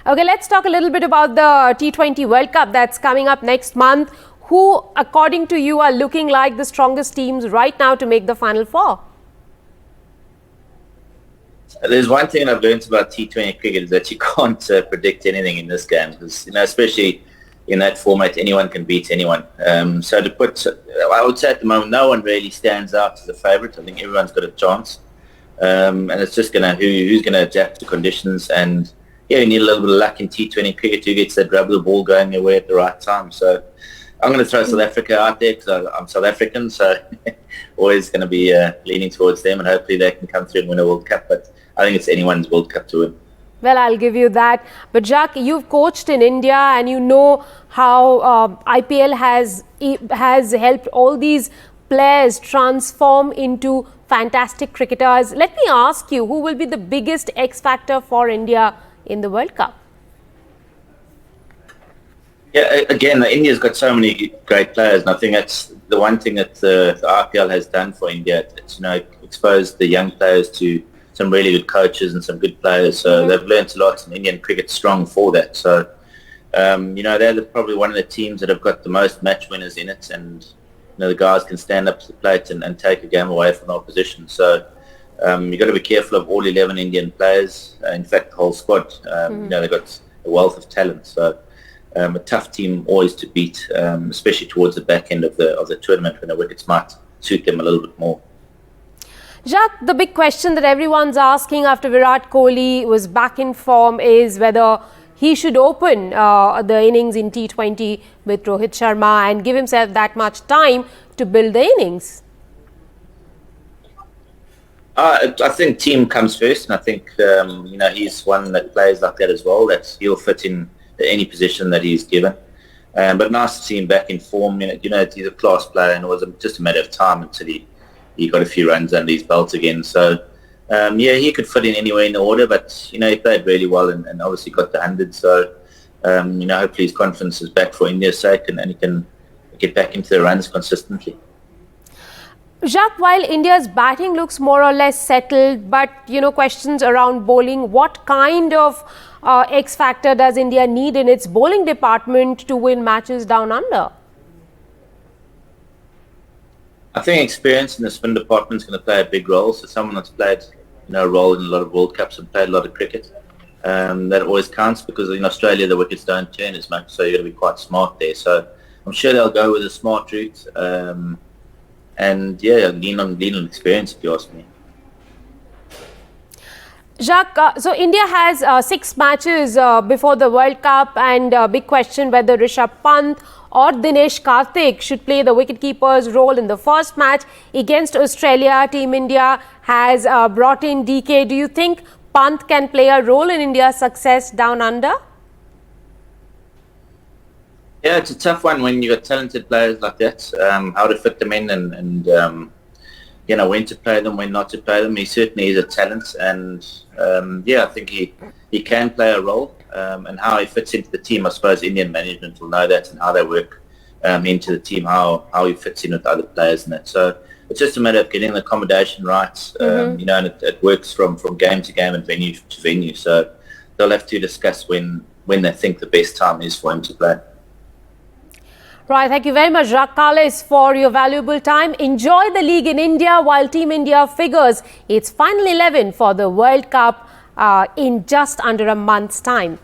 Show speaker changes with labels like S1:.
S1: Okay, let's talk a little bit about the T20 World Cup that's coming up next month. Who, according to you, are looking like the strongest teams right now to make the Final Four?
S2: There's one thing I've learned about T20 cricket is that you can't predict anything in this game because, especially in that format, anyone can beat anyone. So to put, I would say at the moment, no one really stands out as a favourite. I think everyone's got a chance. And it's just who's going to adapt to conditions. And yeah, you need a little bit of luck in T20 cricket to get that rubber ball going your way at the right time. So I'm going to throw South Africa out there because I'm South African, so always going to be leaning towards them, and hopefully they can come through and win a World Cup. But I think it's anyone's World Cup to win.
S1: Well, I'll give you that. But Jacques, you've coached in India and you know how IPL has helped all these players transform into fantastic cricketers. Let me ask you, who will be the biggest X factor for India in the World Cup?
S2: Yeah, again, India's got so many great players, and I think that's the one thing that the IPL has done for India. It's exposed the young players to some really good coaches and some good players. So they've learnt a lot, and Indian cricket's strong for that. So they're probably one of the teams that have got the most match winners in it, and the guys can stand up to the plate and take a game away from the opposition. So you've got to be careful of all 11 Indian players. In fact, the whole squad. They've got a wealth of talent. So a tough team always to beat, especially towards the back end of the tournament when the wickets might suit them a little bit more.
S1: Jacques, the big question that everyone's asking after Virat Kohli was back in form is whether he should open the innings in T20 with Rohit Sharma and give himself that much time to build the innings.
S2: I think team comes first, and I think he's one that plays like that as well. That he'll fit in any position that he's given. But nice to see him back in form. He's a class player, and it was just a matter of time until he got a few runs under his belt again. So he could fit in anywhere in the order, but he played really well and obviously got the 100. So hopefully his confidence is back for India's sake, and he can get back into the runs consistently.
S1: Jacques, while India's batting looks more or less settled, but questions around bowling, what kind of X factor does India need in its bowling department to win matches down under?
S2: I think experience in the spin department is going to play a big role. So someone that's played a role in a lot of World Cups and played a lot of cricket, that always counts, because in Australia the wickets don't turn as much, so you've got to be quite smart there. So I'm sure they'll go with a smart route, and lean on experience, if you ask me.
S1: Jacques, so India has 6 matches before the World Cup, and big question whether Rishabh Pant or Dinesh Karthik should play the wicketkeeper's role in the first match against Australia. Team India has brought in DK. Do you think Pant can play a role in India's success down under?
S2: Yeah, it's a tough one when you've got talented players like that, how to fit them in and when to play them, when not to play them. He certainly is a talent, and I think he can play a role, and how he fits into the team. I suppose Indian management will know that, and how they work into the team, how he fits in with other players and that. So it's just a matter of getting the accommodation right, and it works from game to game and venue to venue. So they'll have to discuss when they think the best time is for him to play.
S1: Right, thank you very much, Jacques Kallis, for your valuable time. Enjoy the league in India while Team India figures its final 11 for the World Cup in just under a month's time.